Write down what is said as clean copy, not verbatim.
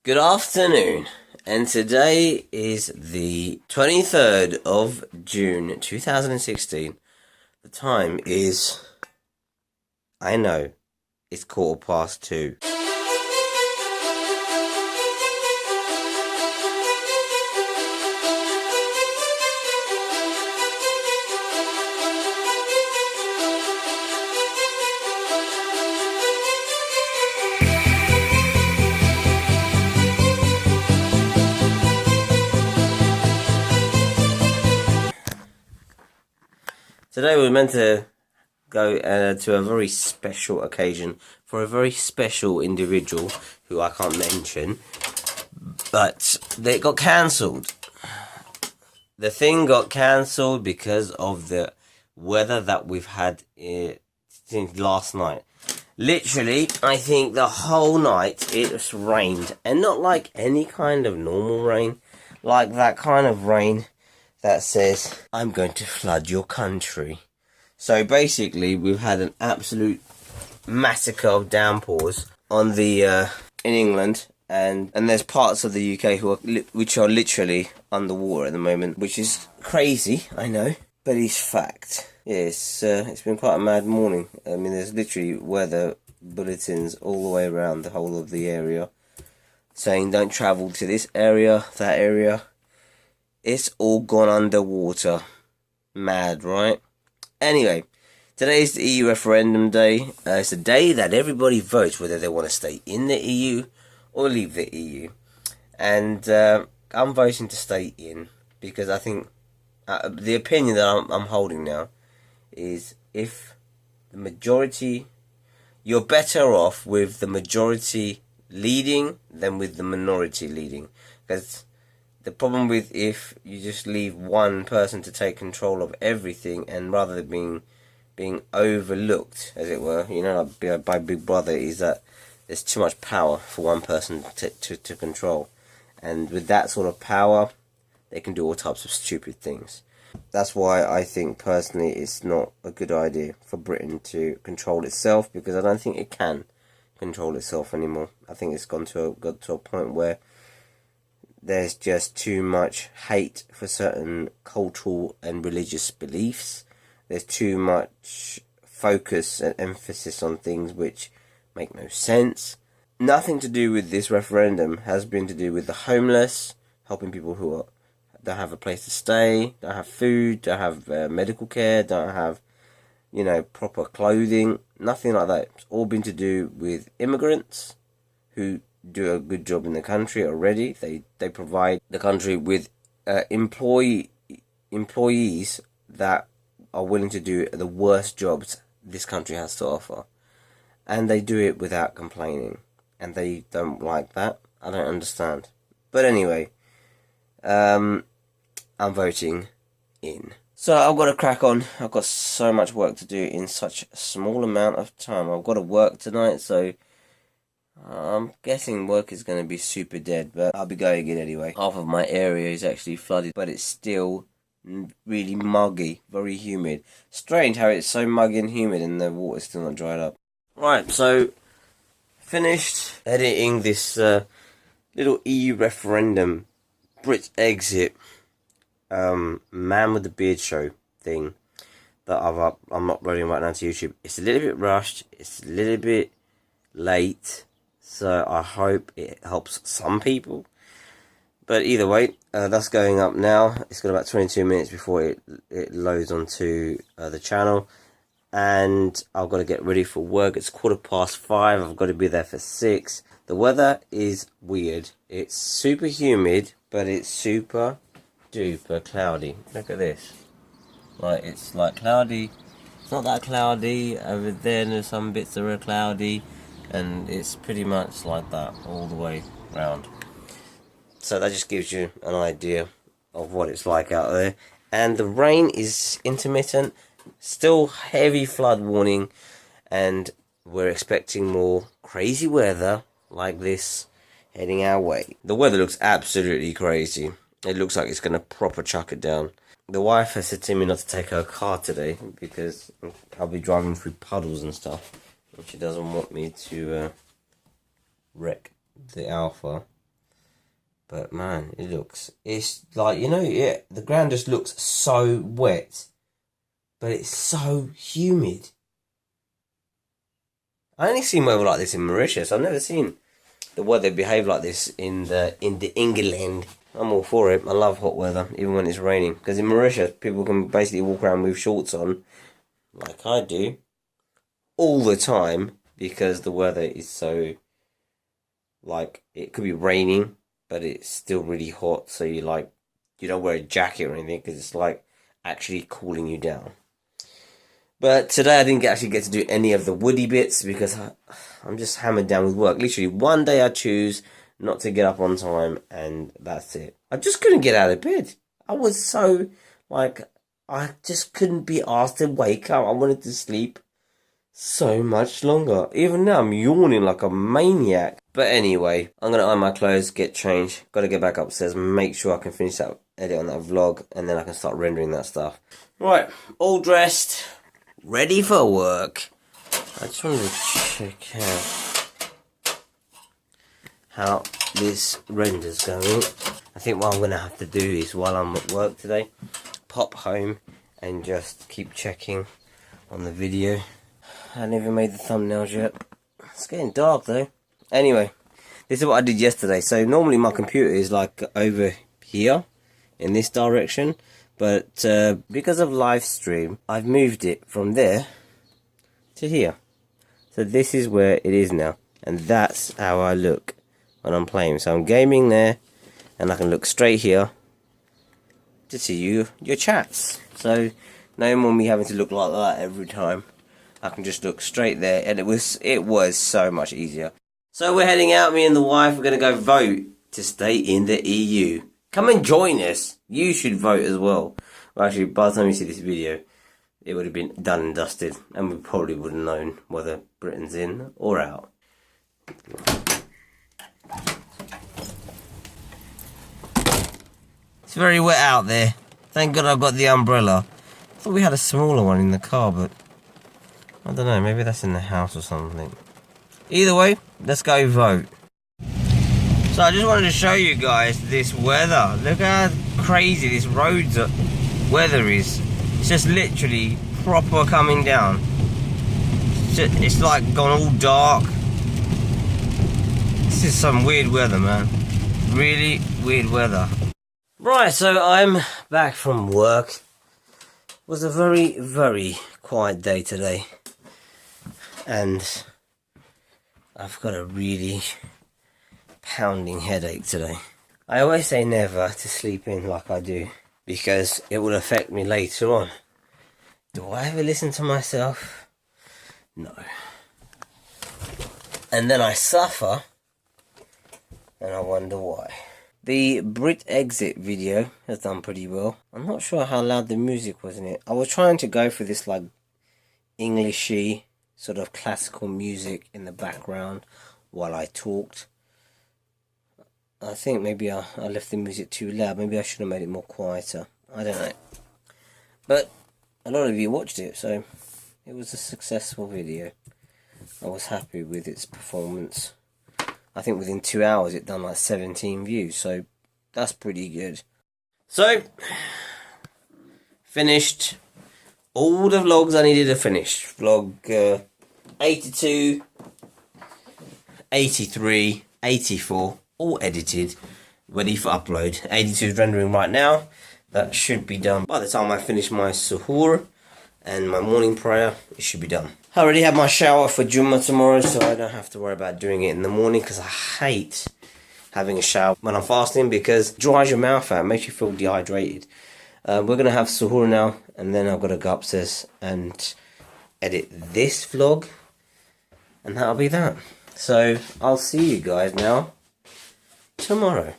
Good afternoon, and today is the 23rd of June 2016. The time is, I know, it's 2:15. Today we're meant to go to a very special occasion for a very special individual who I can't mention, but they got cancelled. The thing got cancelled because of the weather that we've had since last night. Literally, I think the whole night it's rained, and not like any kind of normal rain, like that kind of rain that says, I'm going to flood your country. So basically, we've had an absolute massacre of downpours on the in England, and there's parts of the UK which are literally underwater at the moment, which is crazy, I know, but it's fact. Yes, it's been quite a mad morning. I mean, there's literally weather bulletins all the way around the whole of the area saying don't travel to this area, that area. It's all gone underwater. Mad, right? Anyway, today is the EU referendum day. It's a day that everybody votes whether they want to stay in the EU or leave the EU. And I'm voting to stay in because I think the opinion that I'm holding now is if the majority, you're better off with the majority leading than with the minority leading. Because the problem with if you just leave one person to take control of everything, and rather than being overlooked, as it were, like by Big Brother, is that there's too much power for one person to control. And with that sort of power, they can do all types of stupid things. That's why I think, personally, it's not a good idea for Britain to control itself, because I don't think it can control itself anymore. I think it's got to a point where there's just too much hate for certain cultural and religious beliefs. There's too much focus and emphasis on things which make no sense. Nothing to do with this referendum has been to do with the homeless, helping people who don't have a place to stay, don't have food, don't have medical care, don't have, proper clothing. Nothing like that. It's all been to do with immigrants who do a good job in the country already. They provide the country with employees that are willing to do the worst jobs this country has to offer, and they do it without complaining, and they don't like that. I don't understand. But anyway, I'm voting in. So I've got to crack on. I've got so much work to do in such a small amount of time. I've got to work tonight, so I'm guessing work is going to be super dead, but I'll be going in anyway. Half of my area is actually flooded, but it's still really muggy, very humid. Strange how it's so muggy and humid and the water's still not dried up. Right, so finished editing this little EU referendum, Brit exit, man with the beard show thing that I'm uploading right now to YouTube. It's a little bit rushed, it's a little bit late, so I hope it helps some people. But either way, that's going up now. It's got about 22 minutes before it loads onto the channel. And I've got to get ready for work. It's 5:15. I've got to be there for 6. The weather is weird. It's super humid, but it's super duper cloudy. Look at this. It's like cloudy. It's not that cloudy. Over there, there's some bits that are cloudy. And it's pretty much like that all the way round. So that just gives you an idea of what it's like out there. And the rain is intermittent. Still heavy flood warning. And we're expecting more crazy weather like this heading our way. The weather looks absolutely crazy. It looks like it's going to proper chuck it down. The wife has said to me not to take her car today because I'll be driving through puddles and stuff. She doesn't want me to wreck the Alpha. But man, it's like, you know, yeah, the ground just looks so wet, but it's so humid. I only seen weather like this in Mauritius. I've never seen the weather behave like this in the England. I'm all for it. I love hot weather, even when it's raining. Because in Mauritius, people can basically walk around with shorts on, like I do, all the time, because the weather is so, like, it could be raining, but it's still really hot, so you don't wear a jacket or anything, because it's, like, actually cooling you down. But today I didn't actually get to do any of the woody bits, because I'm just hammered down with work. Literally, one day I choose not to get up on time, and that's it. I just couldn't get out of bed. I was so, like, I just couldn't be asked to wake up. I wanted to sleep so much longer. Even now, I'm yawning like a maniac. But anyway, I'm going to iron my clothes, get changed. Got to get back upstairs, make sure I can finish that edit on that vlog, and then I can start rendering that stuff. Right, all dressed, ready for work. I just wanted to check out how this render's going. I think what I'm going to have to do is, while I'm at work today, pop home and just keep checking on the video. I haven't even made the thumbnails yet. It's getting dark though. Anyway, this is what I did yesterday. So normally my computer is like over here in this direction, but because of live stream, I've moved it from there to here. So this is where it is now, and that's how I look when I'm playing. So I'm gaming there, and I can look straight here to see your chats. So no more me having to look like that every time. I can just look straight there, and it was so much easier. So we're heading out, me and the wife. We're going to go vote to stay in the EU. Come and join us. You should vote as well. Well, actually, by the time you see this video, it would have been done and dusted, and we probably would have known whether Britain's in or out. It's very wet out there. Thank God I've got the umbrella. I thought we had a smaller one in the car, but I don't know, maybe that's in the house or something. Either way, let's go vote. So I just wanted to show you guys this weather. Look how crazy this weather is. It's just literally proper coming down. It's like gone all dark. This is some weird weather, man. Really weird weather. Right, so I'm back from work. It was a very, very quiet day today. And I've got a really pounding headache today. I always say never to sleep in like I do, because it will affect me later on. Do I ever listen to myself? No. And then I suffer, and I wonder why. The Brit Exit video has done pretty well. I'm not sure how loud the music was in it. I was trying to go for this like Englishy sort of classical music in the background while I talked. I think maybe I left the music too loud. Maybe I should have made it more quieter. I don't know. But a lot of you watched it, so it was a successful video. I was happy with its performance. I think within 2 hours it done like 17 views, so that's pretty good. So, finished all the vlogs I needed to finish. Vlog 82, 83, 84, all edited, ready for upload. 82 is rendering right now. That should be done by the time I finish my suhoor and my morning prayer. It should be done. I already have my shower for Jummah tomorrow, so I don't have to worry about doing it in the morning, because I hate having a shower when I'm fasting, because it dries your mouth out, makes you feel dehydrated. We're going to have suhoor now, and then I've got to go upstairs and edit this vlog, and that'll be that. So I'll see you guys now tomorrow.